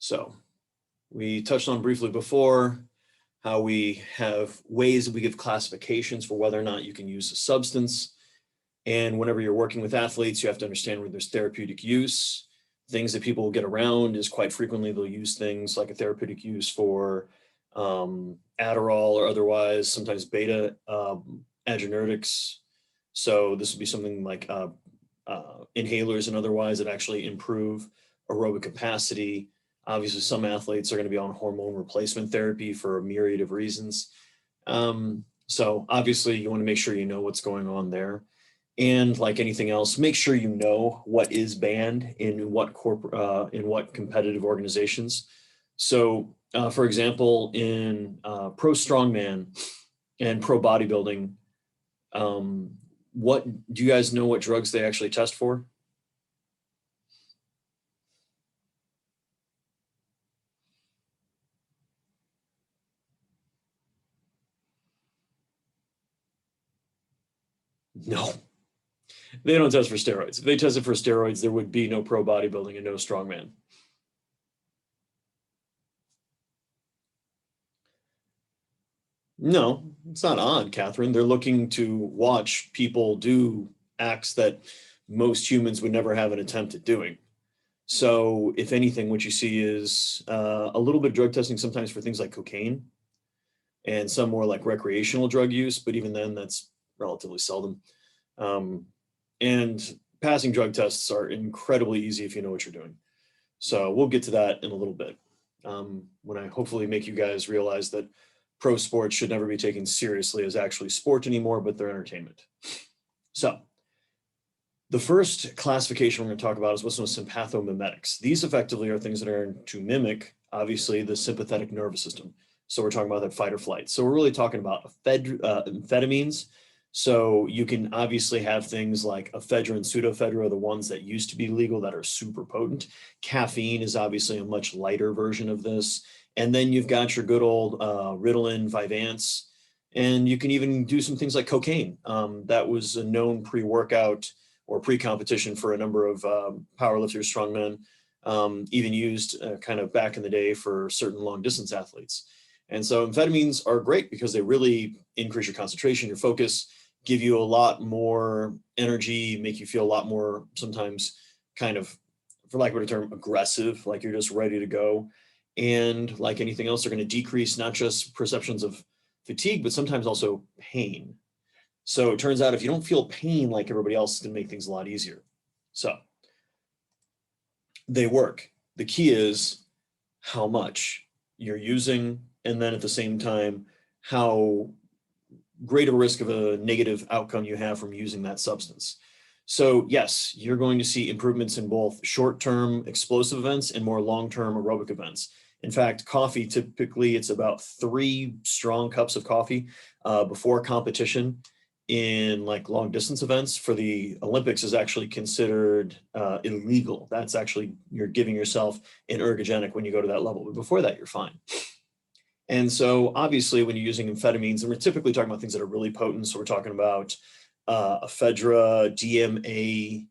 So we touched on briefly before how we have ways that we give classifications for whether or not you can use a substance. And whenever you're working with athletes, you have to understand where there's therapeutic use. Things that people get around is quite frequently they'll use things like a therapeutic use for Adderall or otherwise, sometimes beta adrenergics. So this would be something like inhalers and otherwise that actually improve aerobic capacity. Obviously, some athletes are going to be on hormone replacement therapy for a myriad of reasons. So obviously, you want to make sure you know what's going on there. And like anything else, make sure you know what is banned in what competitive organizations. So, for example, in pro strongman and pro bodybuilding, what do you guys know what drugs they actually test for? No, they don't test for steroids. If they tested for steroids, there would be no pro bodybuilding and no strongman. No, it's not odd, Catherine. They're looking to watch people do acts that most humans would never have an attempt at doing. So if anything, what you see is a little bit of drug testing sometimes for things like cocaine and some more like recreational drug use, but even then that's relatively seldom. And passing drug tests are incredibly easy if you know what you're doing. So we'll get to that in a little bit when I hopefully make you guys realize that pro sports should never be taken seriously as actually sport anymore, but they're entertainment. So the first classification we're going to talk about is what's known as sympathomimetics. These effectively are things that are to mimic, obviously, the sympathetic nervous system. So we're talking about that fight or flight. So we're really talking about amphetamines. So you can obviously have things like ephedra and pseudoephedra, the ones that used to be legal that are super potent. Caffeine is obviously a much lighter version of this. And then you've got your good old Ritalin, Vyvanse, and you can even do some things like cocaine. That was a known pre-workout or pre-competition for a number of powerlifters, strongmen, even used kind of back in the day for certain long distance athletes. And so amphetamines are great because they really increase your concentration, your focus, give you a lot more energy, make you feel a lot more sometimes kind of, for lack of a better term, aggressive, like you're just ready to go. And like anything else, they're going to decrease not just perceptions of fatigue, but sometimes also pain. So it turns out if you don't feel pain like everybody else, it's going to make things a lot easier. So they work. The key is how much you're using, and then at the same time, how great of a risk of a negative outcome you have from using that substance. So yes, you're going to see improvements in both short-term explosive events and more long-term aerobic events. In fact, coffee, typically it's about 3 strong cups of coffee before competition in like long distance events. For the Olympics is actually considered illegal. That's actually, you're giving yourself an ergogenic when you go to that level. But before that, you're fine. And so obviously when you're using amphetamines, and we're typically talking about things that are really potent. So we're talking about ephedra, DMA,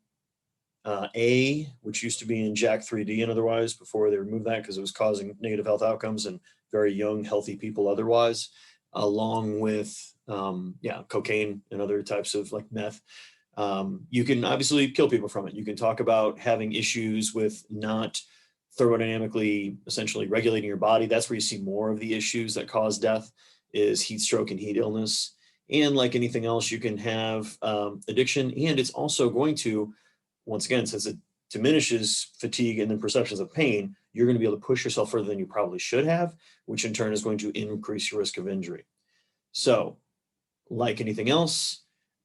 which used to be in Jack 3D and otherwise before they removed that because it was causing negative health outcomes in very young, healthy people otherwise, along with, cocaine and other types of like meth. You can obviously kill people from it. You can talk about having issues with not thermodynamically essentially regulating your body. That's where you see more of the issues that cause death is heat stroke and heat illness. And like anything else, you can have addiction, and it's also going to, once again, since it diminishes fatigue and then perceptions of pain, you're going to be able to push yourself further than you probably should have, which in turn is going to increase your risk of injury. So like anything else,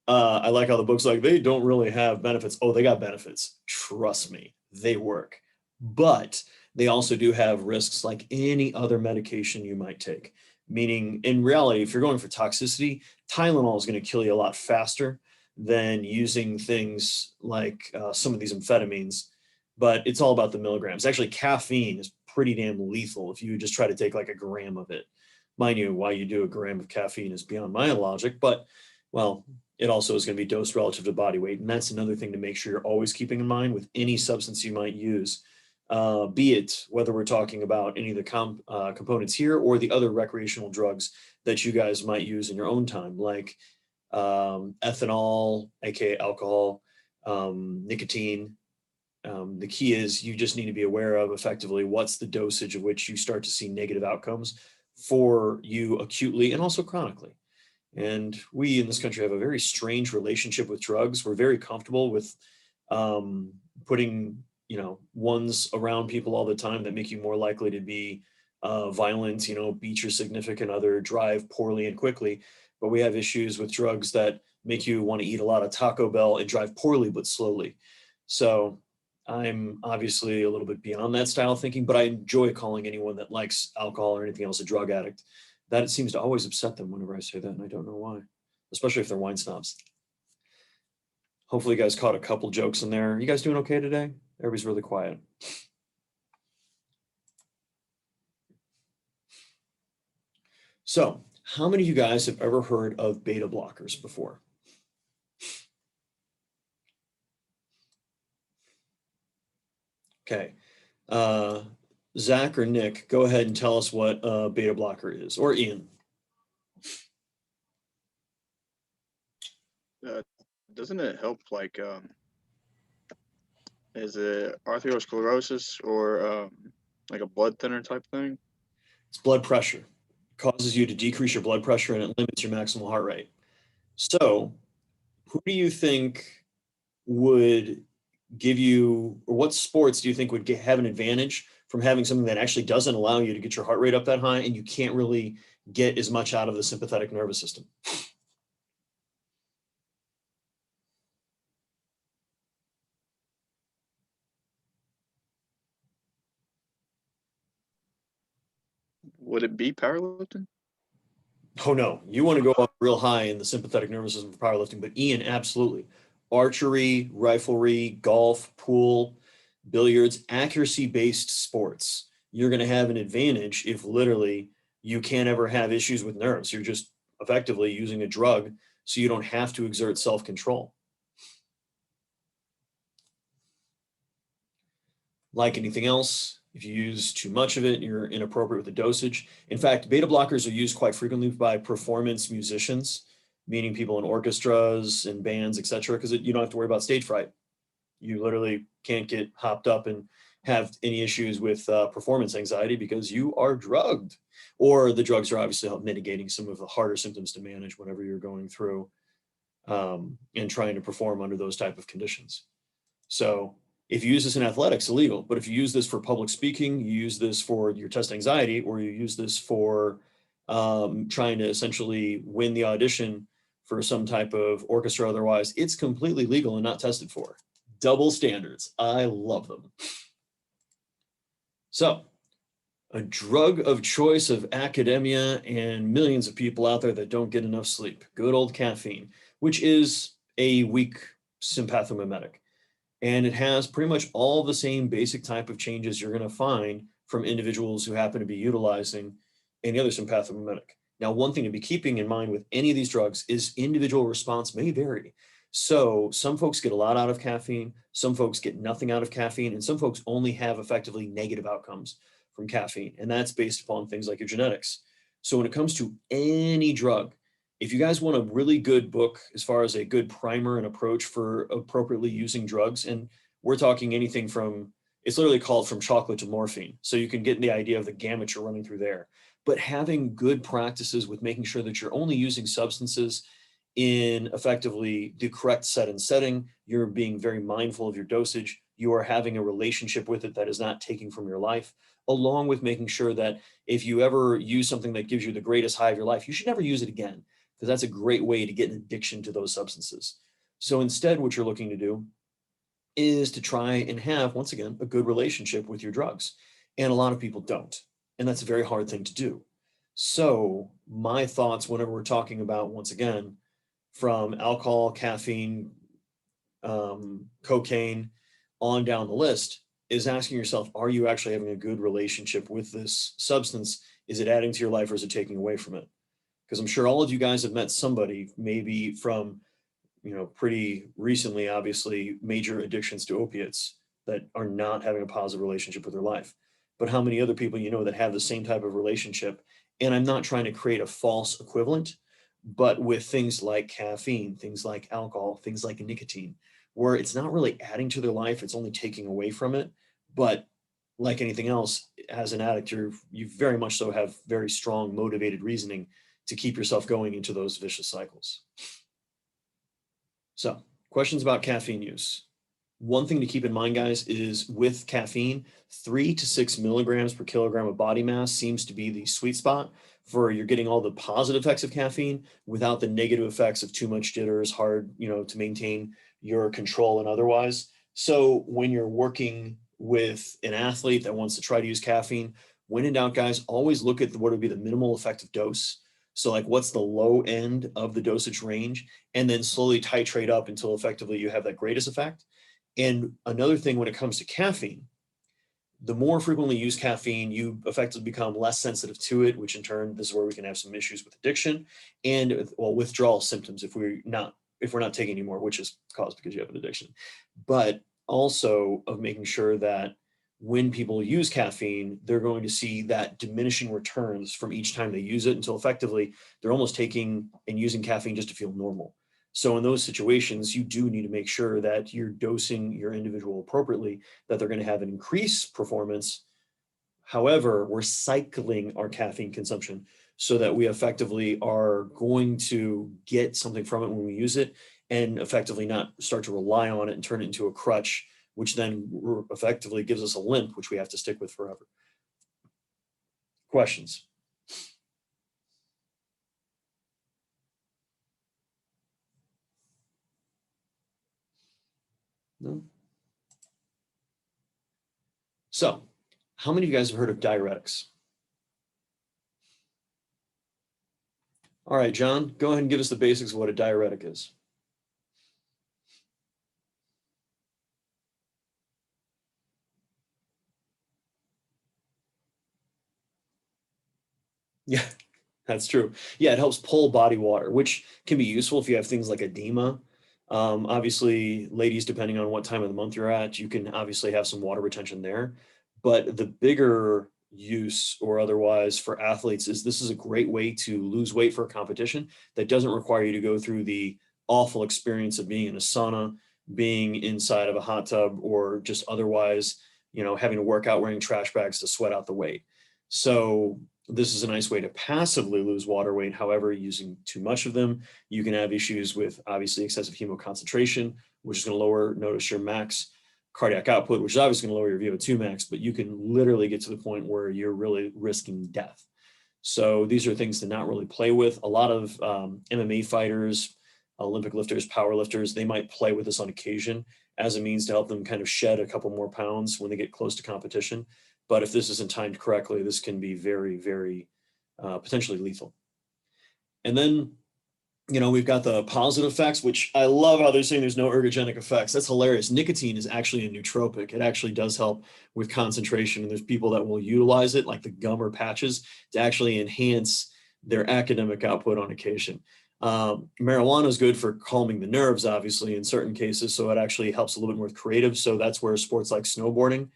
I like how the book's like, they don't really have benefits. Oh, they got benefits. Trust me, they work. But they also do have risks like any other medication you might take. Meaning, in reality, if you're going for toxicity, Tylenol is going to kill you a lot faster than using things like some of these amphetamines. But it's all about the milligrams. Actually, caffeine is pretty damn lethal if you just try to take like a gram of it. Mind you, why you do a gram of caffeine is beyond my logic, but well, it also is going to be dosed relative to body weight. And that's another thing to make sure you're always keeping in mind with any substance you might use. be it whether we're talking about any of the components here or the other recreational drugs that you guys might use in your own time, like ethanol, aka alcohol, nicotine. The key is you just need to be aware of effectively what's the dosage of which you start to see negative outcomes for you acutely and also chronically. And we in this country have a very strange relationship with drugs. We're very comfortable with putting, ones around people all the time that make you more likely to be violent, beat your significant other, drive poorly and quickly. But we have issues with drugs that make you want to eat a lot of Taco Bell and drive poorly but slowly. So I'm obviously a little bit beyond that style of thinking, but I enjoy calling anyone that likes alcohol or anything else a drug addict. That it seems to always upset them whenever I say that, and I don't know why, especially if they're wine snobs. Hopefully you guys caught a couple jokes in there. You guys doing okay today? Everybody's really quiet. So, how many of you guys have ever heard of beta blockers before? Okay. Zach or Nick, go ahead and tell us what a beta blocker is, or Ian. Doesn't it help, like, is it arteriosclerosis or like a blood thinner type thing? It's blood pressure. It causes you to decrease your blood pressure and it limits your maximal heart rate. So, who do you think would give you, or what sports do you think would have an advantage from having something that actually doesn't allow you to get your heart rate up that high and you can't really get as much out of the sympathetic nervous system? Would it be powerlifting? Oh no, you want to go up real high in the sympathetic nervous system for powerlifting, but Ian, absolutely. Archery, riflery, golf, pool, billiards, accuracy-based sports. You're going to have an advantage if literally you can't ever have issues with nerves. You're just effectively using a drug so you don't have to exert self-control. Like anything else, if you use too much of it, you're inappropriate with the dosage. In fact, beta blockers are used quite frequently by performance musicians, meaning people in orchestras and bands, etc., because you don't have to worry about stage fright. You literally can't get hopped up and have any issues with performance anxiety because you are drugged. Or the drugs are obviously help mitigating some of the harder symptoms to manage whenever you're going through and trying to perform under those type of conditions. So if you use this in athletics, illegal. But if you use this for public speaking, you use this for your test anxiety, or you use this for trying to essentially win the audition for some type of orchestra otherwise, it's completely legal and not tested for. Double standards. I love them. So, a drug of choice of academia and millions of people out there that don't get enough sleep. Good old caffeine, which is a weak sympathomimetic. And it has pretty much all the same basic type of changes you're going to find from individuals who happen to be utilizing any other sympathomimetic. Now, one thing to be keeping in mind with any of these drugs is individual response may vary. So some folks get a lot out of caffeine, some folks get nothing out of caffeine, and some folks only have effectively negative outcomes from caffeine. And that's based upon things like your genetics. So when it comes to any drug, if you guys want a really good book as far as a good primer and approach for appropriately using drugs, and we're talking anything from, it's literally called From Chocolate to Morphine. So you can get the idea of the gamut you're running through there. But having good practices with making sure that you're only using substances in effectively the correct set and setting, you're being very mindful of your dosage, you are having a relationship with it that is not taking from your life, along with making sure that if you ever use something that gives you the greatest high of your life, you should never use it again, because that's a great way to get an addiction to those substances. So instead, what you're looking to do is to try and have, once again, a good relationship with your drugs. And a lot of people don't. And that's a very hard thing to do. So my thoughts whenever we're talking about, once again, from alcohol, caffeine, cocaine, on down the list, is asking yourself, are you actually having a good relationship with this substance? Is it adding to your life or is it taking away from it? Because I'm sure all of you guys have met somebody, maybe from, pretty recently, obviously, major addictions to opiates, that are not having a positive relationship with their life. But how many other people you know that have the same type of relationship? And I'm not trying to create a false equivalent, but with things like caffeine, things like alcohol, things like nicotine, where it's not really adding to their life, it's only taking away from it. But like anything else, as an addict, you very much so have very strong motivated reasoning to keep yourself going into those vicious cycles. So, questions about caffeine use. One thing to keep in mind, guys, is with caffeine, 3 to 6 milligrams per kilogram of body mass seems to be the sweet spot for you're getting all the positive effects of caffeine without the negative effects of too much jitters, hard, to maintain your control and otherwise. So when you're working with an athlete that wants to try to use caffeine, when in doubt, guys, always look at what would be the minimal effective dose. So like what's the low end of the dosage range, and then slowly titrate up until effectively you have that greatest effect. And another thing when it comes to caffeine, the more frequently you use caffeine, you effectively become less sensitive to it, which in turn, this is where we can have some issues with addiction and withdrawal symptoms if we're not taking anymore, which is caused because you have an addiction. But also of making sure that when people use caffeine, they're going to see that diminishing returns from each time they use it until effectively they're almost taking and using caffeine just to feel normal. So in those situations, you do need to make sure that you're dosing your individual appropriately, that they're going to have an increased performance. However, we're cycling our caffeine consumption so that we effectively are going to get something from it when we use it and effectively not start to rely on it and turn it into a crutch, which then effectively gives us a limp, which we have to stick with forever. Questions? No? So, how many of you guys have heard of diuretics? All right, John, go ahead and give us the basics of what a diuretic is. Yeah, that's true. Yeah, it helps pull body water, which can be useful if you have things like edema. Obviously, ladies, depending on what time of the month you're at, you can obviously have some water retention there. But the bigger use or otherwise for athletes is this is a great way to lose weight for a competition that doesn't require you to go through the awful experience of being in a sauna, being inside of a hot tub, or just otherwise, having to work out wearing trash bags to sweat out the weight. So this is a nice way to passively lose water weight. However, using too much of them, you can have issues with obviously excessive hemoconcentration, which is going to notice your max cardiac output, which is obviously going to lower your VO2 max, but you can literally get to the point where you're really risking death. So these are things to not really play with. A lot of MMA fighters, Olympic lifters, power lifters, they might play with this on occasion as a means to help them kind of shed a couple more pounds when they get close to competition. But if this isn't timed correctly, this can be very, very potentially lethal. And then, we've got the positive effects, which I love how they're saying there's no ergogenic effects. That's hilarious. Nicotine is actually a nootropic. It actually does help with concentration. And there's people that will utilize it, like the gum or patches, to actually enhance their academic output on occasion. Marijuana is good for calming the nerves, obviously, in certain cases. So it actually helps a little bit more creative. So that's where sports like snowboarding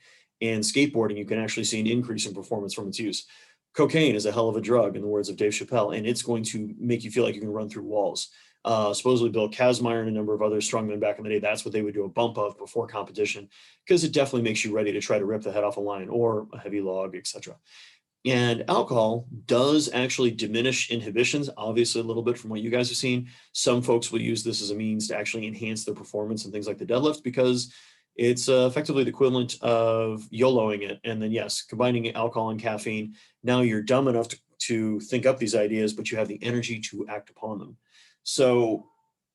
and skateboarding, you can actually see an increase in performance from its use. Cocaine is a hell of a drug, in the words of Dave Chappelle, and it's going to make you feel like you can run through walls. Supposedly Bill Kazmaier and a number of other strongmen back in the day, that's what they would do a bump of before competition, because it definitely makes you ready to try to rip the head off a lion or a heavy log, etc. And alcohol does actually diminish inhibitions, obviously a little bit from what you guys have seen. Some folks will use this as a means to actually enhance their performance and things like the deadlift, because it's effectively the equivalent of YOLOing it. And then, yes, combining alcohol and caffeine, now you're dumb enough to think up these ideas, but you have the energy to act upon them. So,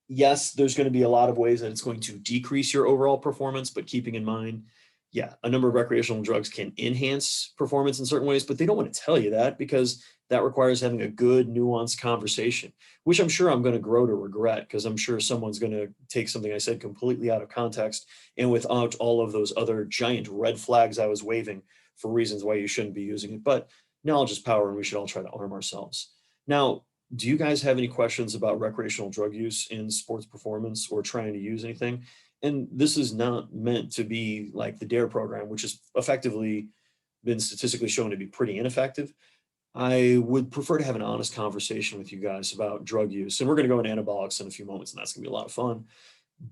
yes, there's going to be a lot of ways that it's going to decrease your overall performance, but keeping in mind, yeah, a number of recreational drugs can enhance performance in certain ways, but they don't want to tell you that because that requires having a good, nuanced conversation, which I'm sure I'm going to grow to regret, because I'm sure someone's going to take something I said completely out of context and without all of those other giant red flags I was waving for reasons why you shouldn't be using it. But knowledge is power, and we should all try to arm ourselves. Now, do you guys have any questions about recreational drug use in sports performance or trying to use anything? and this is not meant to be like the DARE program, which has effectively been statistically shown to be pretty ineffective. I would prefer to have an honest conversation with you guys about drug use. And we're going to go into anabolics in a few moments, and that's going to be a lot of fun.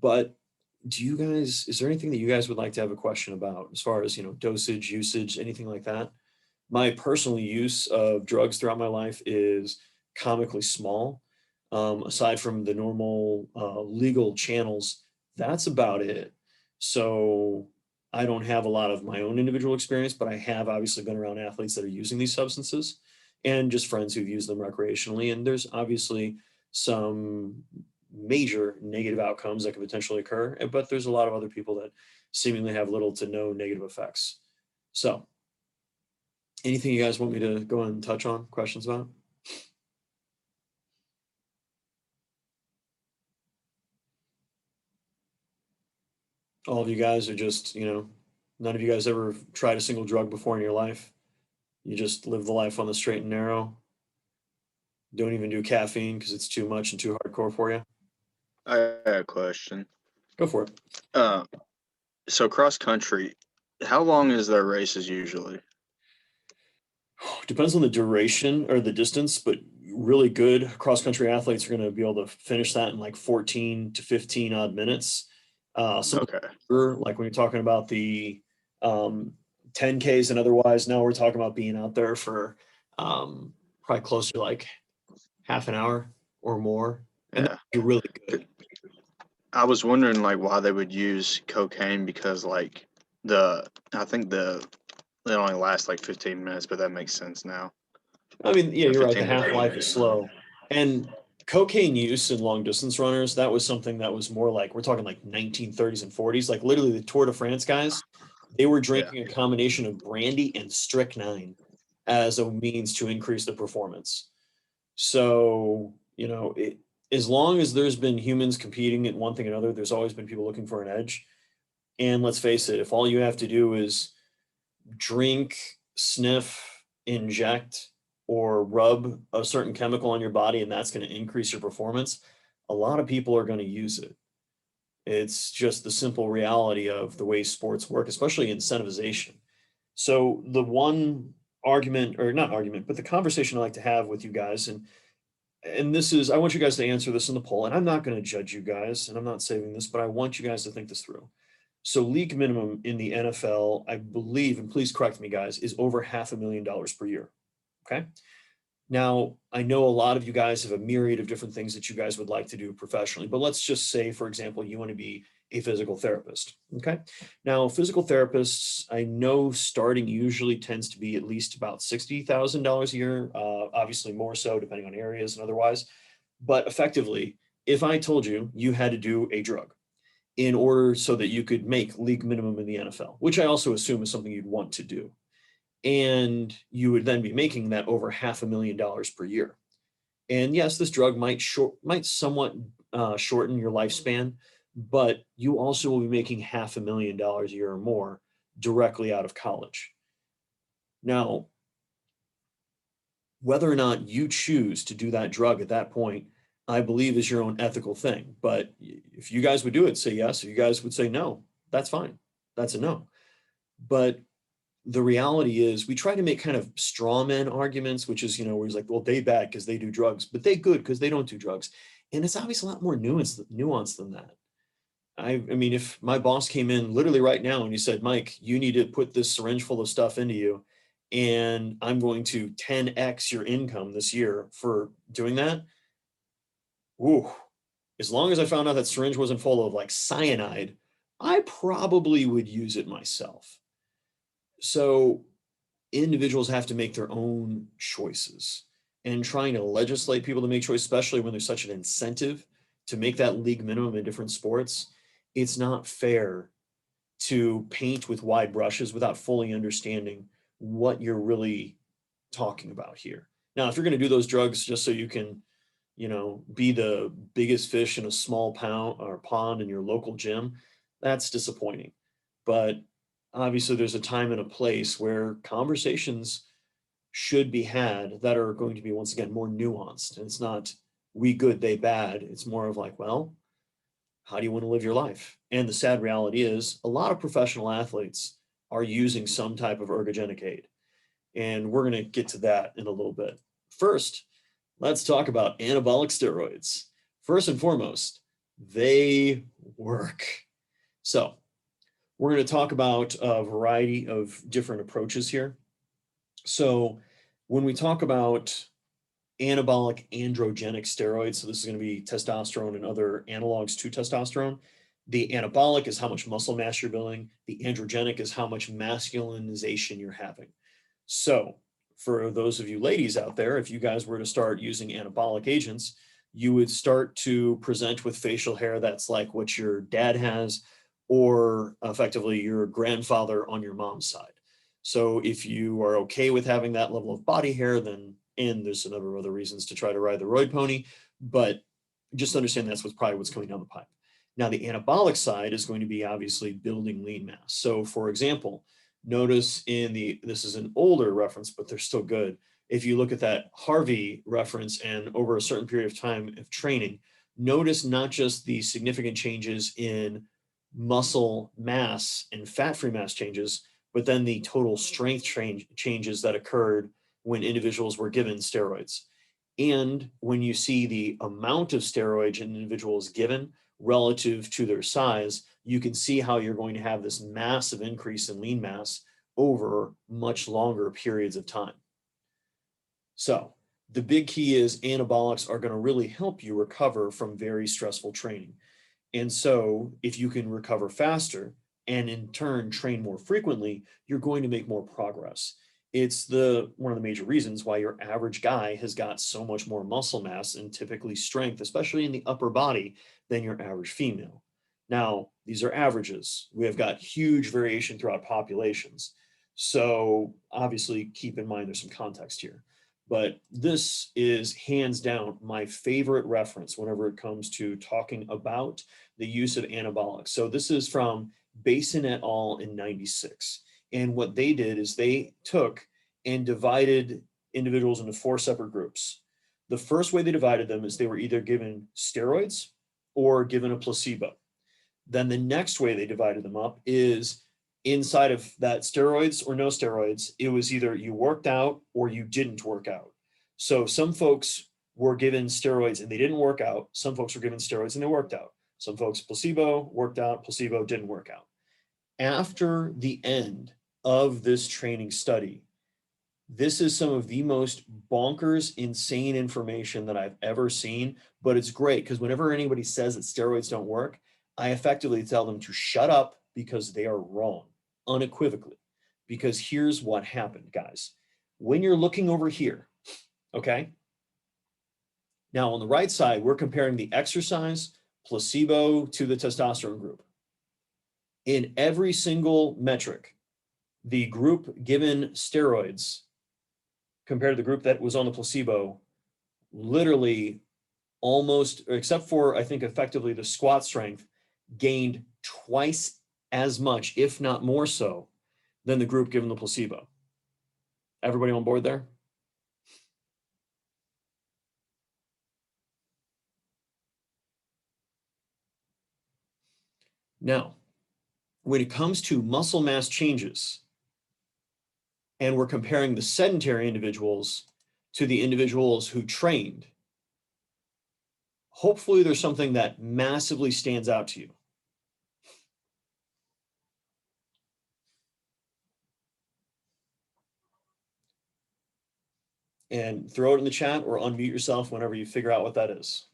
But is there anything that you guys would like to have a question about as far as, dosage, usage, anything like that? My personal use of drugs throughout my life is comically small. Aside from the normal legal channels, that's about it. So I don't have a lot of my own individual experience, but I have obviously been around athletes that are using these substances and just friends who've used them recreationally. And there's obviously some major negative outcomes that could potentially occur, but there's a lot of other people that seemingly have little to no negative effects. So anything you guys want me to go and touch on, questions about? All of you guys are just, none of you guys ever tried a single drug before in your life. You just live the life on the straight and narrow. Don't even do caffeine because it's too much and too hardcore for you. I had a question. Go for it. Uh, so cross country, how long is their races usually? Depends on the duration or the distance, but really good cross country athletes are going to be able to finish that in like 14 to 15 odd minutes. Some Okay. like when you're talking about the 10Ks and otherwise, now we're talking about being out there for probably close to like half an hour or more. And Yeah. that's really good. I was wondering like why they would use cocaine because like I think it only lasts like 15 minutes, but that makes sense now. I mean, yeah, Or you're right. The 15 to 30 half-life is minutes. slow. And cocaine use in long distance runners, that was something that was more like, we're talking like 1930s and 40s, like literally the Tour de France guys, they were Yeah. drinking a combination of brandy and strychnine as a means to increase the performance. So, as long as there's been humans competing at one thing or another, there's always been people looking for an edge. And let's face it, if all you have to do is drink, sniff, inject, or rub a certain chemical on your body and that's going to increase your performance, a lot of people are going to use it. It's just the simple reality of the way sports work, especially incentivization. So the one argument, or not argument, but the conversation I like to have with you guys, and this is, I want you guys to answer this in the poll, and I'm not going to judge you guys, and I'm not saving this, but I want you guys to think this through. So league minimum in the NFL, I believe, and please correct me guys, is over $500,000 per year. Okay. Now, I know a lot of you guys have a myriad of different things that you guys would like to do professionally, but let's just say, for example, you want to be a physical therapist. Okay. Now, physical therapists, I know starting usually tends to be at least about $60,000 a year, obviously more so depending on areas and otherwise. But effectively, if I told you you had to do a drug in order so that you could make league minimum in the NFL, which I also assume is something you'd want to do, and you would then be making that over $500,000 per year. And yes, this drug might somewhat shorten your lifespan, but you also will be making $500,000 a year or more directly out of college. Now, whether or not you choose to do that drug at that point, I believe is your own ethical thing. But if you guys would do it, say yes. If you guys would say no, that's fine. That's a no. But the reality is we try to make kind of straw man arguments, which is, where he's like, well, they bad because they do drugs, but they good because they don't do drugs. And it's obviously a lot more nuanced than that. I mean, if my boss came in literally right now and he said, Mike, you need to put this syringe full of stuff into you, and I'm going to 10x your income this year for doing that. Ooh, as long as I found out that syringe wasn't full of like cyanide, I probably would use it myself. So individuals have to make their own choices, and trying to legislate people to make choices, especially when there's such an incentive to make that league minimum in different sports, it's not fair to paint with wide brushes without fully understanding what you're really talking about here. Now, if you're going to do those drugs just so you can, be the biggest fish in a small pound or pond in your local gym, that's disappointing. But obviously, there's a time and a place where conversations should be had that are going to be, once again, more nuanced. And it's not we good, they bad. It's more of like, well, how do you want to live your life? And the sad reality is a lot of professional athletes are using some type of ergogenic aid. And we're going to get to that in a little bit. First, let's talk about anabolic steroids. First and foremost, they work. So we're going to talk about a variety of different approaches here. So when we talk about anabolic androgenic steroids, so this is going to be testosterone and other analogs to testosterone. The anabolic is how much muscle mass you're building. The androgenic is how much masculinization you're having. So for those of you ladies out there, if you guys were to start using anabolic agents, you would start to present with facial hair that's like what your dad has, or effectively your grandfather on your mom's side. So if you are okay with having that level of body hair, then, and there's a number of other reasons to try to ride the roid pony, but just understand that's probably what's coming down the pipe. Now, the anabolic side is going to be obviously building lean mass. So for example, notice this is an older reference, but they're still good. If you look at that Harvey reference and over a certain period of time of training, notice not just the significant changes in muscle mass and fat-free mass changes, but then the total strength changes that occurred when individuals were given steroids. And when you see the amount of steroid an individual is given relative to their size, you can see how you're going to have this massive increase in lean mass over much longer periods of time. So the big key is anabolics are going to really help you recover from very stressful training. And so if you can recover faster and in turn train more frequently, you're going to make more progress. It's one of the major reasons why your average guy has got so much more muscle mass and typically strength, especially in the upper body, than your average female. Now, these are averages. We have got huge variation throughout populations. So obviously keep in mind there's some context here. But this is hands down my favorite reference whenever it comes to talking about the use of anabolics. So this is from Basin et al. In 96. And what they did is they took and divided individuals into 4 separate groups. The first way they divided them is they were either given steroids or given a placebo. Then the next way they divided them up is inside of that steroids or no steroids, it was either you worked out or you didn't work out. So some folks were given steroids and they didn't work out. Some folks were given steroids and they worked out. Some folks placebo, worked out, placebo, didn't work out. After the end of this training study, this is some of the most bonkers, insane information that I've ever seen, but it's great because whenever anybody says that steroids don't work, I effectively tell them to shut up because they are wrong, unequivocally. Because here's what happened, guys. When you're looking over here, okay? Now on the right side, we're comparing the exercise placebo to the testosterone group. In every single metric, the group given steroids compared to the group that was on the placebo, literally almost, except for I think effectively the squat strength, gained twice as much, if not more so, than the group given the placebo. Everybody on board there? Now, when it comes to muscle mass changes, and we're comparing the sedentary individuals to the individuals who trained, hopefully there's something that massively stands out to you. And throw it in the chat or unmute yourself whenever you figure out what that is.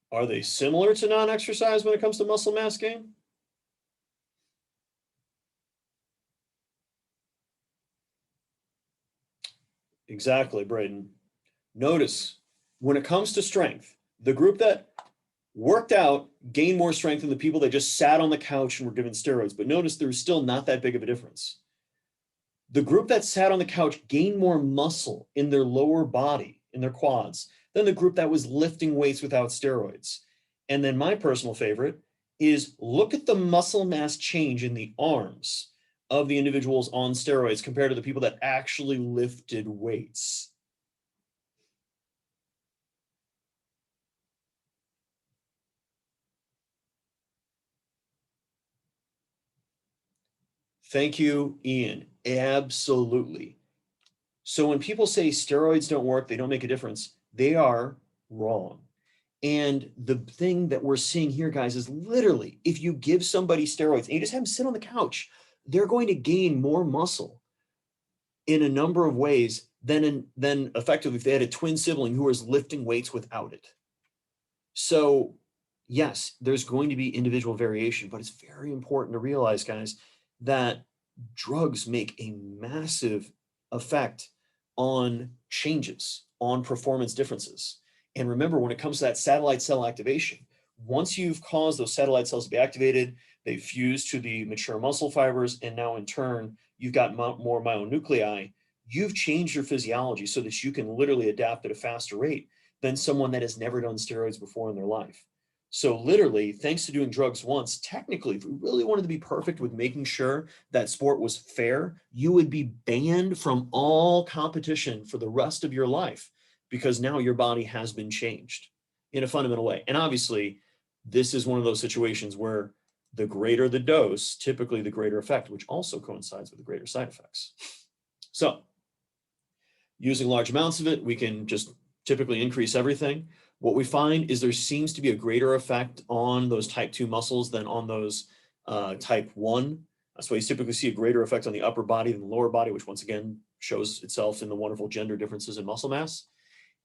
Are they similar to non-exercise when it comes to muscle mass gain? Exactly, Braden. Notice when it comes to strength, the group that worked out gained more strength than the people that just sat on the couch and were given steroids. But notice there's still not that big of a difference. The group that sat on the couch gained more muscle in their lower body, in their quads, than the group that was lifting weights without steroids. And then my personal favorite, is look at the muscle mass change in the arms of the individuals on steroids compared to the people that actually lifted weights. Thank you, Ian. Absolutely. So when people say steroids don't work, they don't make a difference, they are wrong. And the thing that we're seeing here, guys, is literally if you give somebody steroids and you just have them sit on the couch, they're going to gain more muscle in a number of ways than effectively if they had a twin sibling who was lifting weights without it. So yes, there's going to be individual variation, but it's very important to realize, guys, that drugs make a massive effect on changes, on performance differences. And remember, when it comes to that satellite cell activation, once you've caused those satellite cells to be activated, they fuse to the mature muscle fibers, and now in turn, you've got more myonuclei. You've changed your physiology so that you can literally adapt at a faster rate than someone that has never done steroids before in their life. So literally, thanks to doing drugs once, technically, if we really wanted to be perfect with making sure that sport was fair, you would be banned from all competition for the rest of your life because now your body has been changed in a fundamental way. And obviously, this is one of those situations where the greater the dose, typically the greater effect, which also coincides with the greater side effects. So using large amounts of it, we can just typically increase everything. What we find is there seems to be a greater effect on those type 2 muscles than on those type 1. That's why you typically see a greater effect on the upper body than the lower body, which once again shows itself in the wonderful gender differences in muscle mass.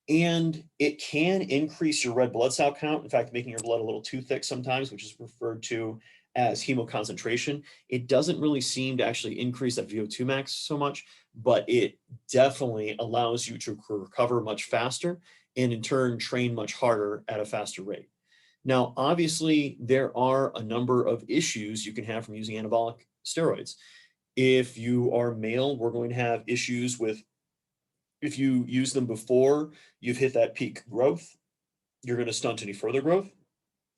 And it can increase your red blood cell count, in fact, making your blood a little too thick sometimes, which is referred to as hemoconcentration. It doesn't really seem to actually increase that VO2 max so much, but it definitely allows you to recover much faster and in turn train much harder at a faster rate. Now, obviously, there are a number of issues you can have from using anabolic steroids. If you are male, we're going to have issues with, if you use them before you've hit that peak growth, you're going to stunt any further growth.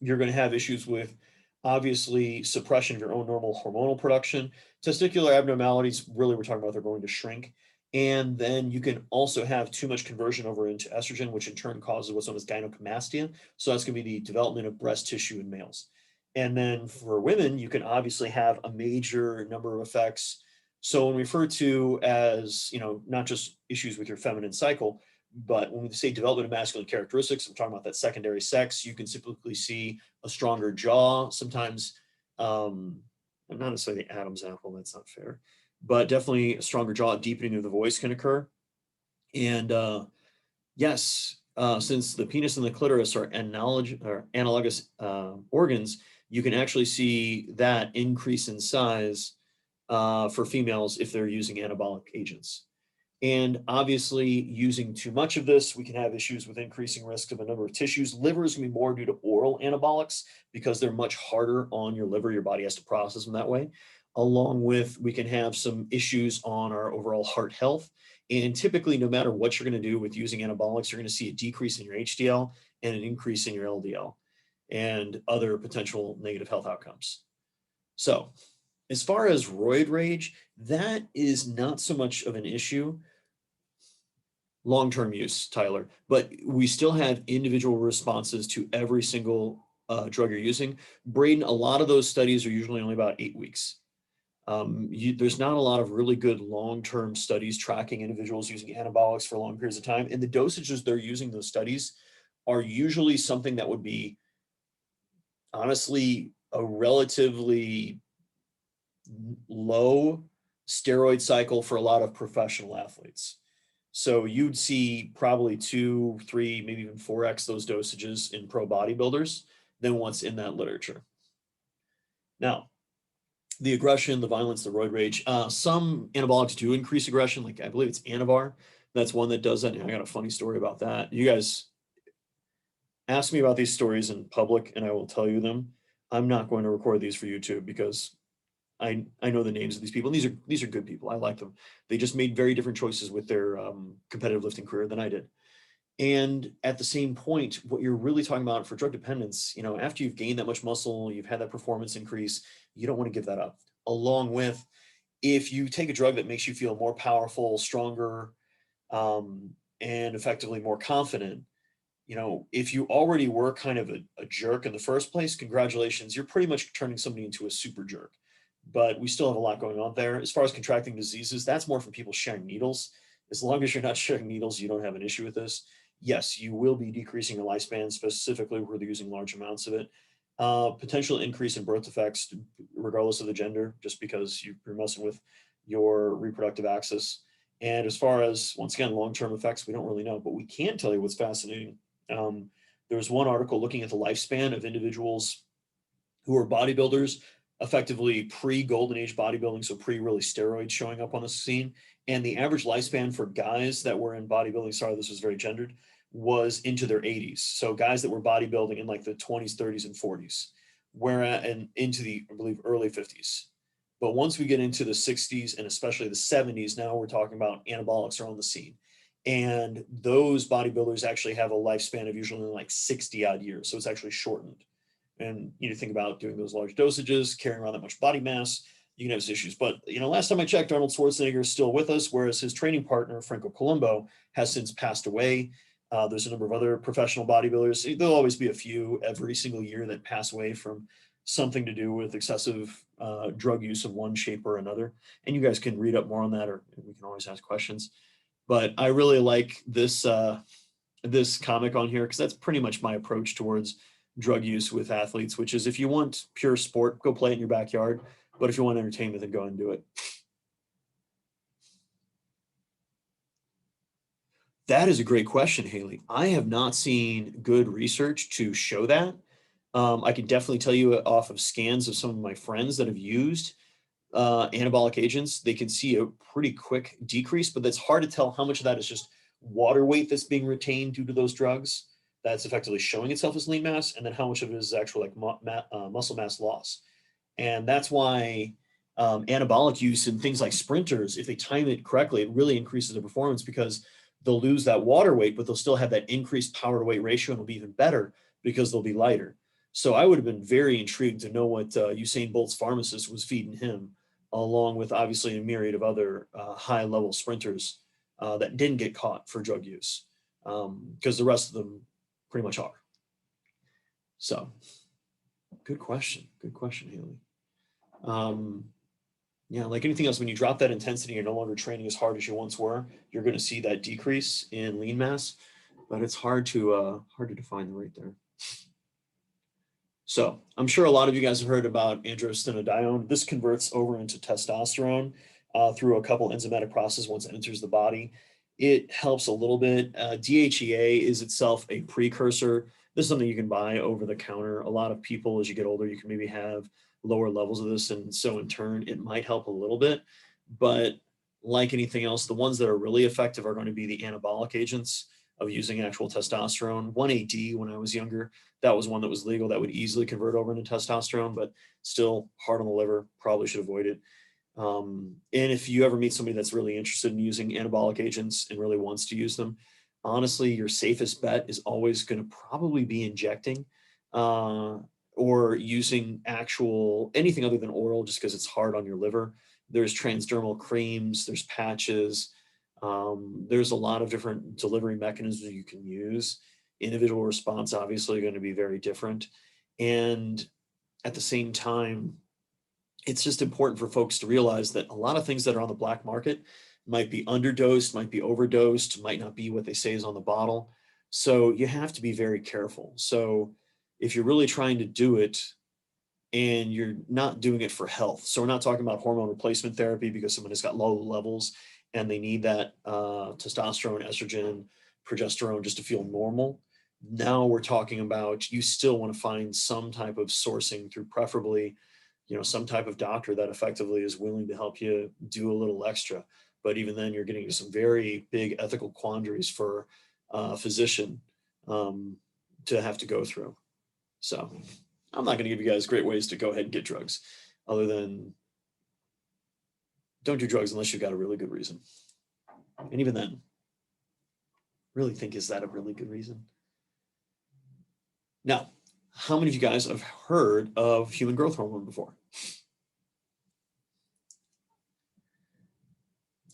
You're going to have issues with obviously suppression of your own normal hormonal production. Testicular abnormalities, really, we're talking about they're going to shrink. And then you can also have too much conversion over into estrogen, which in turn causes what's known as gynecomastia. So that's going to be the development of breast tissue in males. And then for women, you can obviously have a major number of effects. So when we refer to as, not just issues with your feminine cycle, but when we say development of masculine characteristics, I'm talking about that secondary sex. You can typically see a stronger jaw. Sometimes, not necessarily the Adam's apple, that's not fair, but definitely a stronger jaw, deepening of the voice can occur. And yes, since the penis and the clitoris are analogous organs, you can actually see that increase in size for females if they're using anabolic agents. And obviously, using too much of this, we can have issues with increasing risk of a number of tissues. Liver is going to be more due to oral anabolics because they're much harder on your liver. Your body has to process them that way. Along with, we can have some issues on our overall heart health. And typically, no matter what you're going to do with using anabolics, you're going to see a decrease in your HDL and an increase in your LDL and other potential negative health outcomes. So as far as roid rage, that is not so much of an issue long-term use, Tyler, but we still have individual responses to every single drug you're using. Braden, a lot of those studies are usually only about 8 weeks. There's not a lot of really good long-term studies tracking individuals using anabolics for long periods of time, and the dosages they're using those studies are usually something that would be honestly a relatively low steroid cycle for a lot of professional athletes. So you'd see probably 2, 3, maybe even 4x those dosages in pro bodybuilders than what's in that literature. Now, the aggression, the violence, the roid rage, some anabolics do increase aggression, like I believe it's Anavar. That's one that does that. And I got a funny story about that. You guys ask me about these stories in public and I will tell you them. I'm not going to record these for YouTube because I know the names of these people, and these are good people. I like them. They just made very different choices with their competitive lifting career than I did. And at the same point, what you're really talking about for drug dependence, after you've gained that much muscle, you've had that performance increase, you don't want to give that up. Along with, if you take a drug that makes you feel more powerful, stronger, and effectively more confident, if you already were kind of a jerk in the first place, congratulations, you're pretty much turning somebody into a super jerk. But we still have a lot going on there. As far as contracting diseases, that's more from people sharing needles. As long as you're not sharing needles, you don't have an issue with this. Yes, you will be decreasing your lifespan, specifically where they're using large amounts of it. Potential increase in birth defects, regardless of the gender, just because you're messing with your reproductive axis. And as far as, once again, long-term effects, we don't really know, but we can tell you what's fascinating. There was one article looking at the lifespan of individuals who are bodybuilders, effectively pre-golden age bodybuilding, so pre-really steroids showing up on the scene. And the average lifespan for guys that were in bodybuilding, sorry, this was very gendered, was into their 80s. So guys that were bodybuilding in like the 20s, 30s, and 40s, whereas and into the, I believe, early 50s. But once we get into the 60s and especially the 70s, now we're talking about anabolics are on the scene. And those bodybuilders actually have a lifespan of usually like 60 odd years. So it's actually shortened. And you think about doing those large dosages, carrying around that much body mass, you can have issues. But last time I checked, Arnold Schwarzenegger is still with us, whereas his training partner, Franco Columbu, has since passed away. There's a number of other professional bodybuilders. There'll always be a few every single year that pass away from something to do with excessive drug use of one shape or another. And you guys can read up more on that, or we can always ask questions. But I really like this this comic on here because that's pretty much my approach towards drug use with athletes, which is if you want pure sport, go play it in your backyard. But if you want entertainment, then go and do it. That is a great question, Haley. I have not seen good research to show that. I can definitely tell you off of scans of some of my friends that have used anabolic agents, they can see a pretty quick decrease, but that's hard to tell how much of that is just water weight that's being retained due to those drugs that's effectively showing itself as lean mass, and then how much of it is actual like muscle mass loss. And that's why anabolic use in things like sprinters, if they time it correctly, it really increases their performance because they'll lose that water weight, but they'll still have that increased power to weight ratio and it'll be even better because they'll be lighter. So I would have been very intrigued to know what Usain Bolt's pharmacist was feeding him, along with obviously a myriad of other high level sprinters that didn't get caught for drug use, because the rest of them pretty much are. So good question. Good question, Haley. Yeah, like anything else, when you drop that intensity, you're no longer training as hard as you once were, you're going to see that decrease in lean mass, but it's hard to define the rate there. So I'm sure a lot of you guys have heard about androstenedione. This converts over into testosterone through a couple enzymatic processes once it enters the body. It helps a little bit. DHEA is itself a precursor. This is something you can buy over the counter. A lot of people, as you get older, you can maybe have lower levels of this, and so in turn, it might help a little bit. But like anything else, the ones that are really effective are going to be the anabolic agents of using actual testosterone. 1,8-D when I was younger, that was one that was legal that would easily convert over into testosterone, but still hard on the liver, probably should avoid it. And if you ever meet somebody that's really interested in using anabolic agents and really wants to use them, honestly, your safest bet is always going to probably be injecting or using actual anything other than oral, just because it's hard on your liver. There's transdermal creams, there's patches, there's a lot of different delivery mechanisms you can use. Individual response obviously going to be very different. And at the same time, it's just important for folks to realize that a lot of things that are on the black market might be underdosed, might be overdosed, might not be what they say is on the bottle. So you have to be very careful. So if you're really trying to do it and you're not doing it for health, so we're not talking about hormone replacement therapy because someone has got low levels and they need that testosterone, estrogen, progesterone just to feel normal. Now we're talking about you still want to find some type of sourcing through preferably some type of doctor that effectively is willing to help you do a little extra. But even then, you're getting into some very big ethical quandaries for a physician to have to go through. So I'm not going to give you guys great ways to go ahead and get drugs, other than don't do drugs unless you've got a really good reason. And even then, Really think, is that a really good reason? Now, how many of you guys have heard of human growth hormone before?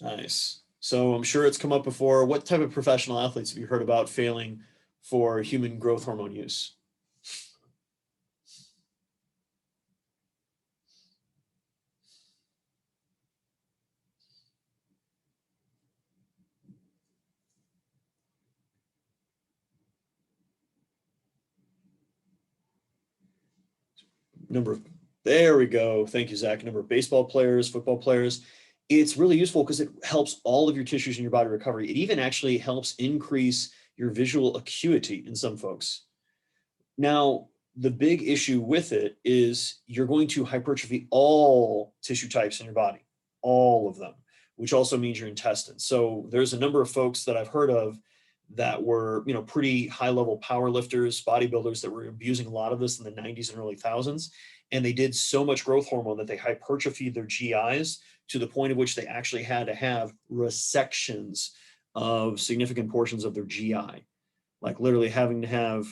Nice. So I'm sure it's come up before. What type of professional athletes have you heard about failing for human growth hormone use? There we go. Thank you, Zach. Number of baseball players, football players. It's really useful because it helps all of your tissues in your body recovery. It even actually helps increase your visual acuity in some folks. Now, the big issue with it is you're going to hypertrophy all tissue types in your body, all of them, which also means your intestines. So there's a number of folks that I've heard of that were, pretty high level power lifters, bodybuilders that were abusing a lot of this in the 90s and early thousands. And they did so much growth hormone that they hypertrophied their GIs to the point of which they actually had to have resections of significant portions of their GI, like literally having to have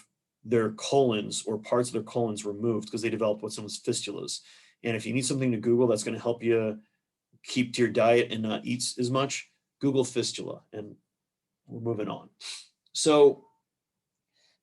their colons or parts of their colons removed because they developed what's known as fistulas. And if you need something to Google that's going to help you keep to your diet and not eat as much, Google fistula, and we're moving on. So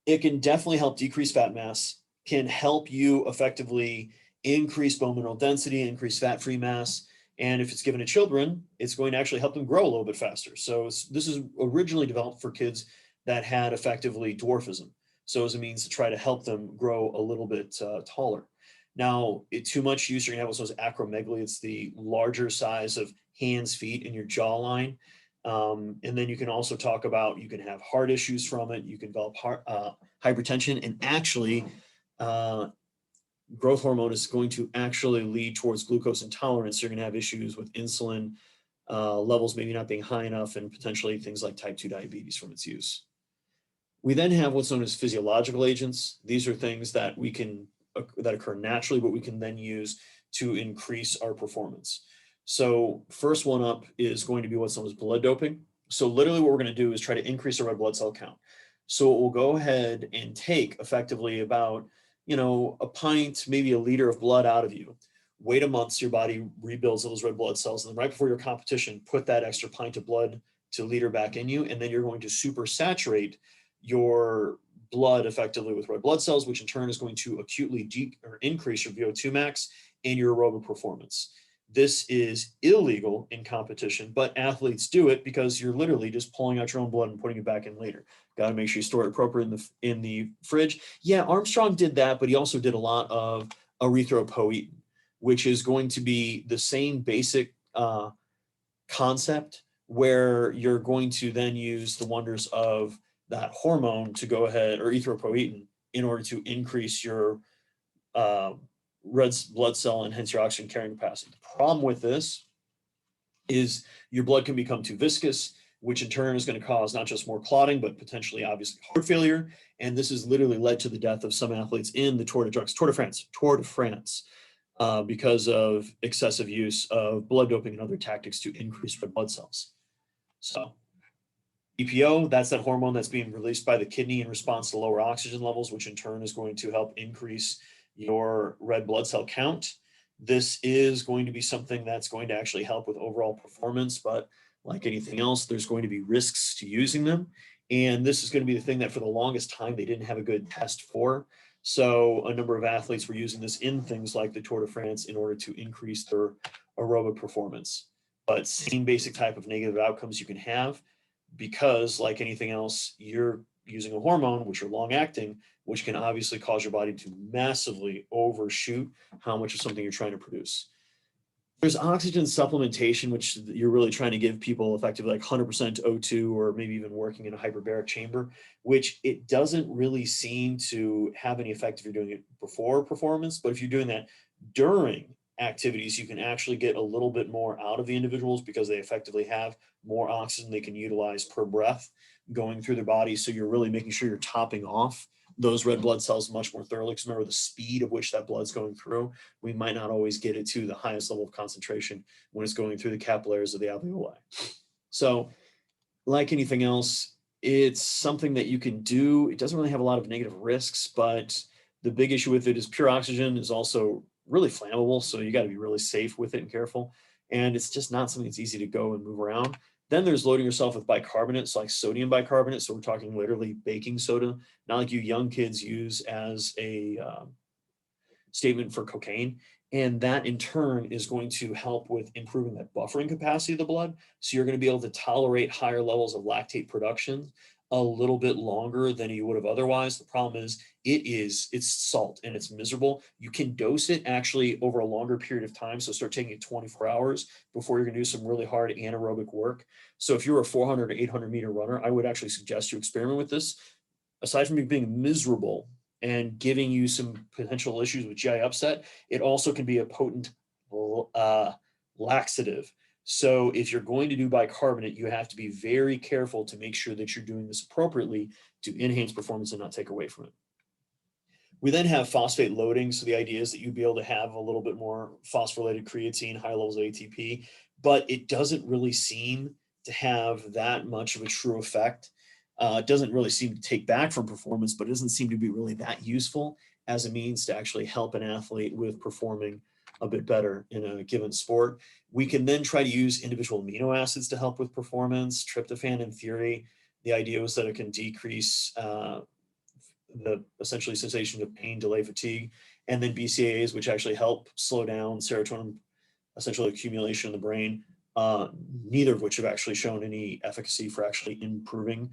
it can definitely help decrease fat mass, can help you effectively increase bone mineral density, increase fat-free mass. And if it's given to children, it's going to actually help them grow a little bit faster. So this is originally developed for kids that had effectively dwarfism. So as a means to try to help them grow a little bit taller. Now, too much use, you're gonna have what's known as acromegaly. It's the larger size of hands, feet, in your jawline. And then you can also talk about, you can have heart issues from it. You can develop hypertension, and actually growth hormone is going to actually lead towards glucose intolerance. You're going to have issues with insulin levels maybe not being high enough, and potentially things like type 2 diabetes from its use. We then have what's known as physiological agents. These are things that that occur naturally, but we can then use to increase our performance. So first one up is going to be what's known as blood doping. So literally what we're going to do is try to increase our red blood cell count. So we'll go ahead and take effectively about, a pint, maybe a liter of blood out of you. Wait a month so your body rebuilds those red blood cells. And then right before your competition, put that extra pint of blood to liter back in you. And then you're going to super saturate your blood effectively with red blood cells, which in turn is going to acutely increase your VO2 max and your aerobic performance. This is illegal in competition, but athletes do it because you're literally just pulling out your own blood and putting it back in later. Got to make sure you store it appropriately in the fridge. Yeah, Armstrong did that, but he also did a lot of erythropoietin, which is going to be the same basic concept, where you're going to then use the wonders of that hormone to go ahead, or erythropoietin, in order to increase your red blood cell and hence your oxygen carrying capacity. The problem with this is your blood can become too viscous, which in turn is going to cause not just more clotting, but potentially obviously heart failure. And this has literally led to the death of some athletes in the Tour de France, because of excessive use of blood doping and other tactics to increase red blood cells. So EPO, that's that hormone that's being released by the kidney in response to lower oxygen levels, which in turn is going to help increase your red blood cell count. This is going to be something that's going to actually help with overall performance, but like anything else, there's going to be risks to using them. And this is going to be the thing that for the longest time, they didn't have a good test for. So a number of athletes were using this in things like the Tour de France in order to increase their aerobic performance. But same basic type of negative outcomes you can have, because like anything else, you're using a hormone, which are long acting, which can obviously cause your body to massively overshoot how much of something you're trying to produce. There's oxygen supplementation, which you're really trying to give people effectively like 100% O2, or maybe even working in a hyperbaric chamber, which it doesn't really seem to have any effect if you're doing it before performance. But if you're doing that during activities, you can actually get a little bit more out of the individuals because they effectively have more oxygen they can utilize per breath going through their body. So you're really making sure you're topping off those red blood cells much more thoroughly. Because remember, the speed of which that blood's going through, we might not always get it to the highest level of concentration when it's going through the capillaries of the alveoli. So like anything else, It's something that you can do. It doesn't really have a lot of negative risks, but the big issue with it is pure oxygen is also really flammable. So you got to be really safe with it and careful. And it's just not something that's easy to go and move around. Then there's loading yourself with bicarbonate, so like sodium bicarbonate. So we're talking literally baking soda, not like you young kids use as a statement for cocaine. And that in turn is going to help with improving that buffering capacity of the blood. So you're going to be able to tolerate higher levels of lactate production a little bit longer than you would have otherwise. The problem is it's salt and it's miserable. You can dose it actually over a longer period of time. So start taking it 24 hours before you're going to do some really hard anaerobic work. So if you're a 400 or 800-meter runner, I would actually suggest you experiment with this. Aside from you being miserable and giving you some potential issues with GI upset, it also can be a potent laxative. So if you're going to do bicarbonate, you have to be very careful to make sure that you're doing this appropriately to enhance performance and not take away from it. We then have phosphate loading. So the idea is that you'd be able to have a little bit more phosphorylated creatine, high levels of ATP, but it doesn't really seem to have that much of a true effect. It doesn't really seem to take back from performance, but it doesn't seem to be really that useful as a means to actually help an athlete with performing a bit better in a given sport. We can then try to use individual amino acids to help with performance. Tryptophan, in theory, the idea was that it can decrease the essentially sensation of pain, delay fatigue, and then BCAAs, which actually help slow down serotonin essentially accumulation in the brain, neither of which have actually shown any efficacy for actually improving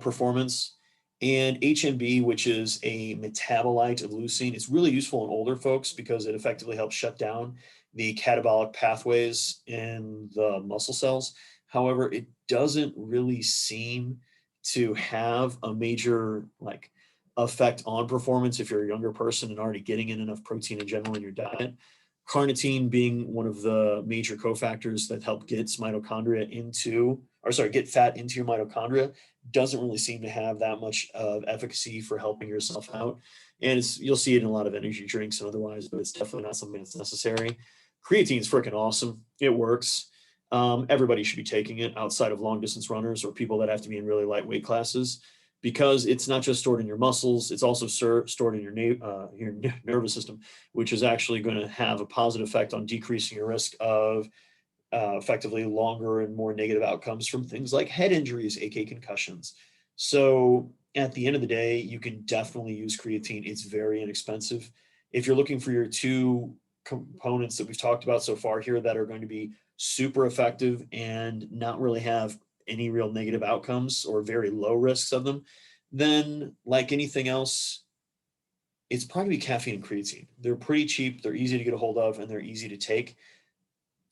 performance. And HMB, which is a metabolite of leucine, it's really useful in older folks because it effectively helps shut down the catabolic pathways in the muscle cells. However, it doesn't really seem to have a major effect on performance if you're a younger person and already getting in enough protein in general in your diet. Carnitine being one of the major cofactors that help get mitochondria get fat into your mitochondria, doesn't really seem to have that much of efficacy for helping yourself out. And you'll see it in a lot of energy drinks and otherwise, but it's definitely not something that's necessary. Creatine is freaking awesome. It works. Everybody should be taking it outside of long distance runners or people that have to be in really lightweight classes, because it's not just stored in your muscles, it's also stored in your nervous system, which is actually going to have a positive effect on decreasing your risk of effectively longer and more negative outcomes from things like head injuries, aka concussions. So at the end of the day, you can definitely use creatine. It's very inexpensive. If you're looking for your two components that we've talked about so far here that are going to be super effective and not really have any real negative outcomes or very low risks of them, then like anything else, it's probably caffeine and creatine. They're pretty cheap, they're easy to get a hold of, and they're easy to take.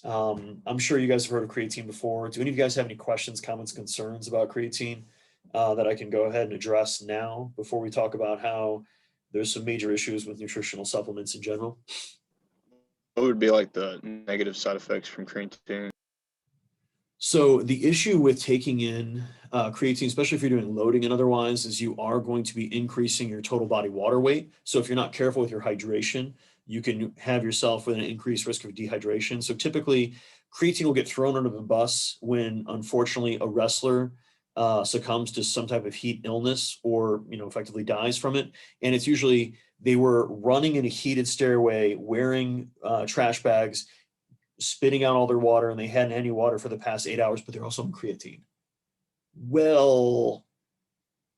I'm sure you guys have heard of creatine before. Do any of you guys have any questions, comments, concerns about creatine that I can go ahead and address now before we talk about how there's some major issues with nutritional supplements in general? What would be like the negative side effects from creatine? So the issue with taking in creatine, especially if you're doing loading and otherwise, is you are going to be increasing your total body water weight. So if you're not careful with your hydration, you can have yourself with an increased risk of dehydration. So typically, creatine will get thrown under the bus when, unfortunately, a wrestler succumbs to some type of heat illness or effectively dies from it. And it's usually they were running in a heated stairway, wearing trash bags, spitting out all their water, and they hadn't had any water for the past 8 hours, but they're also on creatine. Well,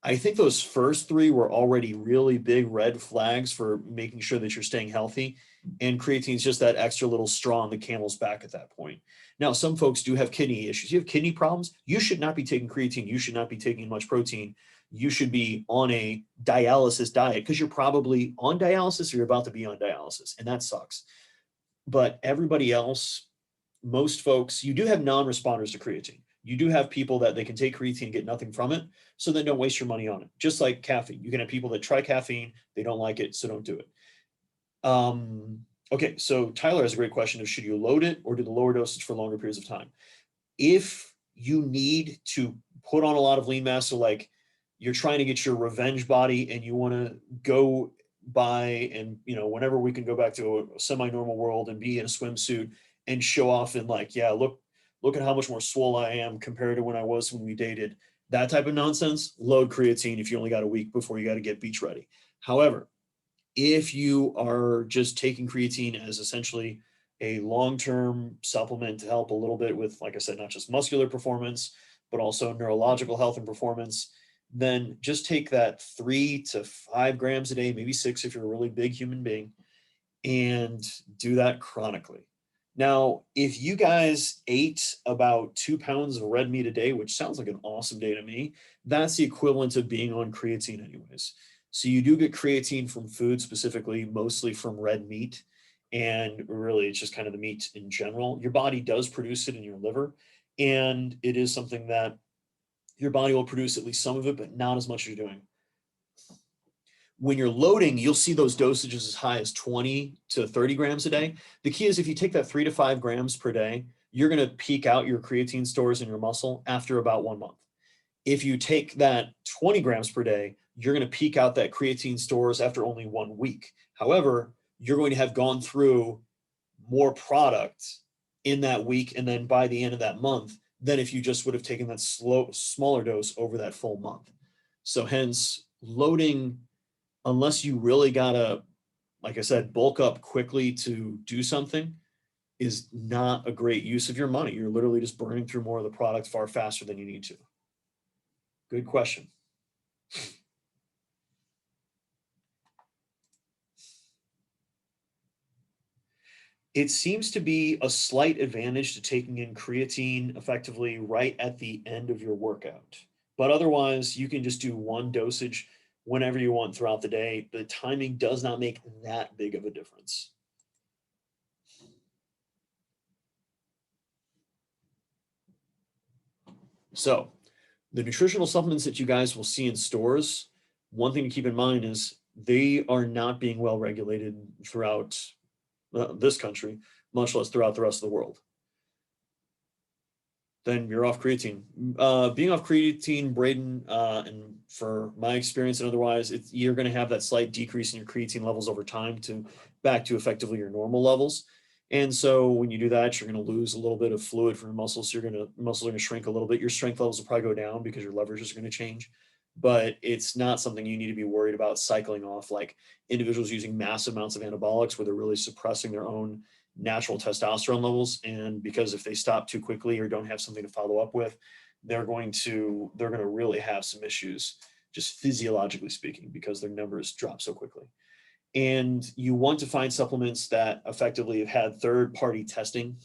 I think those first three were already really big red flags for making sure that you're staying healthy. And creatine is just that extra little straw on the camel's back at that point. Now, some folks do have kidney issues. You have kidney problems, you should not be taking creatine. You should not be taking much protein. You should be on a dialysis diet because you're probably on dialysis or you're about to be on dialysis, and that sucks. But everybody else, most folks, you do have non-responders to creatine. You do have people that they can take creatine and get nothing from it, so then don't waste your money on it. Just like caffeine, you can have people that try caffeine, they don't like it, so don't do it. Okay, so Tyler has a great question of should you load it or do the lower dosage for longer periods of time? If you need to put on a lot of lean mass, so like you're trying to get your revenge body and you want to go by and whenever we can go back to a semi-normal world and be in a swimsuit and show off and look at how much more swole I am compared to when we dated, that type of nonsense, load creatine if you only got a week before you got to get beach ready. However, if you are just taking creatine as essentially a long-term supplement to help a little bit with, like I said, not just muscular performance, but also neurological health and performance, then just take that 3 to 5 grams a day, maybe 6 if you're a really big human being, and do that chronically. Now, if you guys ate about 2 pounds of red meat a day, which sounds like an awesome day to me, that's the equivalent of being on creatine anyways. So you do get creatine from food, specifically, mostly from red meat. And really, it's just kind of the meat in general. Your body does produce it in your liver. And it is something that your body will produce at least some of it, but not as much as you're doing. When you're loading, you'll see those dosages as high as 20 to 30 grams a day. The key is if you take that 3 to 5 grams per day, you're going to peak out your creatine stores in your muscle after about 1 month. If you take that 20 grams per day, you're going to peak out that creatine stores after only 1 week. However, you're going to have gone through more product in that week and then by the end of that month than if you just would have taken that smaller dose over that full month. So hence, loading, unless you really gotta, like I said, bulk up quickly to do something, is not a great use of your money. You're literally just burning through more of the product far faster than you need to. Good question. It seems to be a slight advantage to taking in creatine effectively right at the end of your workout. But otherwise, you can just do one dosage whenever you want throughout the day. The timing does not make that big of a difference. So, the nutritional supplements that you guys will see in stores, one thing to keep in mind is they are not being well regulated throughout this country, much less throughout the rest of the world. Then you're off creatine. Being off creatine, Braden, and for my experience and otherwise, you're going to have that slight decrease in your creatine levels over time to back to effectively your normal levels. And so when you do that, you're going to lose a little bit of fluid from your muscles. Muscles are going to shrink a little bit. Your strength levels will probably go down because your leverages are going to change. But it's not something you need to be worried about cycling off, like individuals using massive amounts of anabolics where they're really suppressing their own natural testosterone levels. And because if they stop too quickly or don't have something to follow up with, they're going to really have some issues, just physiologically speaking, because their numbers drop so quickly. And you want to find supplements that effectively have had third-party testing,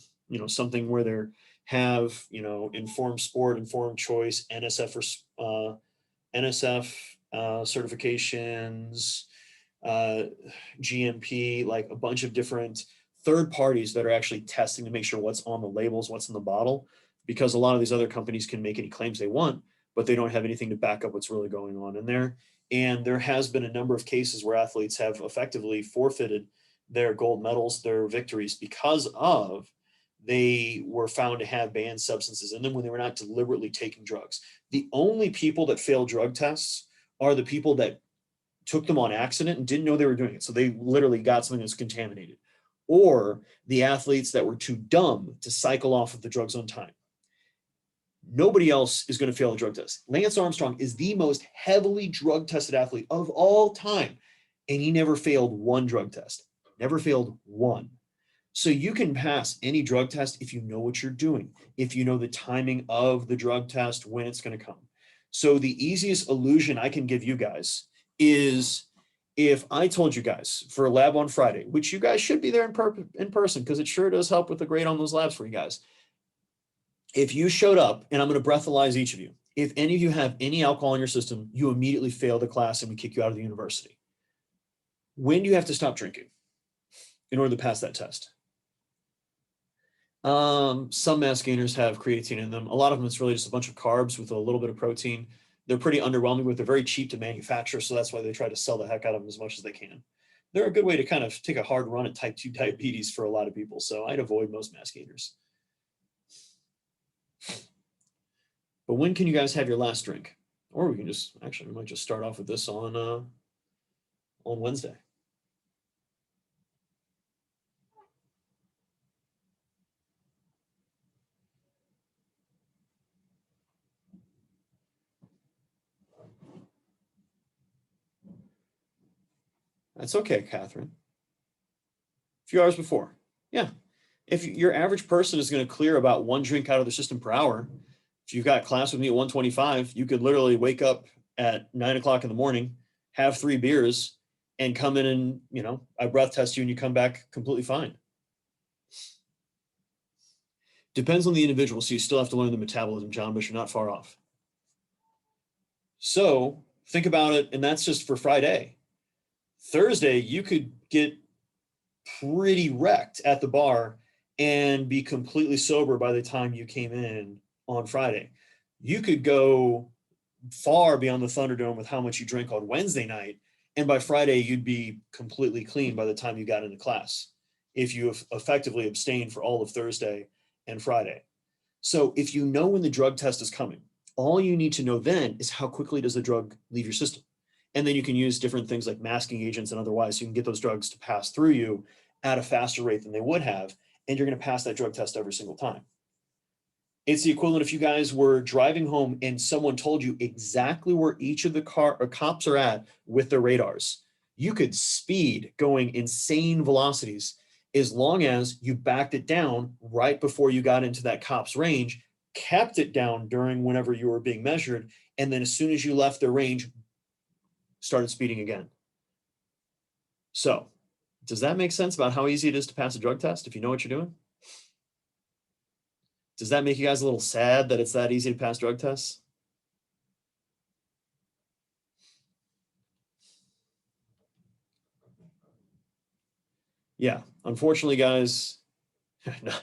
something where they have, informed sport, informed choice, NSF certifications, GMP, like a bunch of different third parties that are actually testing to make sure what's on the labels, what's in the bottle, because a lot of these other companies can make any claims they want, but they don't have anything to back up what's really going on in there. And there has been a number of cases where athletes have effectively forfeited their gold medals, their victories, because of they were found to have banned substances in them when they were not deliberately taking drugs. The only people that fail drug tests are the people that took them on accident and didn't know they were doing it. So they literally got something that's contaminated. Or the athletes that were too dumb to cycle off of the drugs on time. Nobody else is going to fail a drug test. Lance Armstrong is the most heavily drug tested athlete of all time. And he never failed one drug test. Never failed one. So you can pass any drug test if you know what you're doing, if you know the timing of the drug test, when it's going to come. So the easiest illusion I can give you guys is if I told you guys for a lab on Friday, which you guys should be there in person because it sure does help with the grade on those labs for you guys. If you showed up, and I'm going to breathalyze each of you, if any of you have any alcohol in your system, you immediately fail the class and we kick you out of the university. When do you have to stop drinking in order to pass that test? Some mass gainers have creatine in them. A lot of them, it's really just a bunch of carbs with a little bit of protein. They're pretty underwhelming, but they're very cheap to manufacture. So that's why they try to sell the heck out of them as much as they can. They're a good way to kind of take a hard run at type 2 diabetes for a lot of people. So I'd avoid most mass gainers. But when can you guys have your last drink? Or we can just, actually, we might just start off with this on Wednesday. That's okay, Catherine. A few hours before. Yeah. If your average person is going to clear about 1 drink out of their system per hour, if you've got class with me at 1:25, you could literally wake up at 9 o'clock in the morning, have 3 beers, and come in and, I breath test you and you come back completely fine. Depends on the individual, so you still have to learn the metabolism, John, but you're not far off. So think about it, and that's just for Friday. Thursday, you could get pretty wrecked at the bar and be completely sober by the time you came in on Friday. You could go far beyond the Thunderdome with how much you drank on Wednesday night, and by Friday, you'd be completely clean by the time you got into class if you effectively abstained for all of Thursday and Friday. So if you know when the drug test is coming, all you need to know then is how quickly does the drug leave your system. And then you can use different things like masking agents and otherwise, so you can get those drugs to pass through you at a faster rate than they would have, and you're going to pass that drug test every single time. It's the equivalent if you guys were driving home and someone told you exactly where each of the cops are at with their radars. You could speed going insane velocities as long as you backed it down right before you got into that cop's range, kept it down during whenever you were being measured, and then as soon as you left their range, started speeding again. So, does that make sense about how easy it is to pass a drug test if you know what you're doing? Does that make you guys a little sad that it's that easy to pass drug tests? Yeah, unfortunately, guys,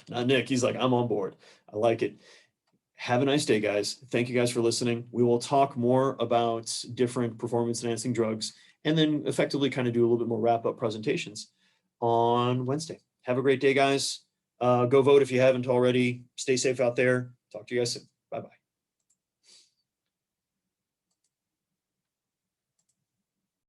not Nick. He's like, I'm on board. I like it. Have a nice day, guys. Thank you guys for listening. We will talk more about different performance enhancing drugs and then effectively kind of do a little bit more wrap up presentations on Wednesday. Have a great day, guys. Go vote if you haven't already. Stay safe out there. Talk to you guys soon. Bye-bye.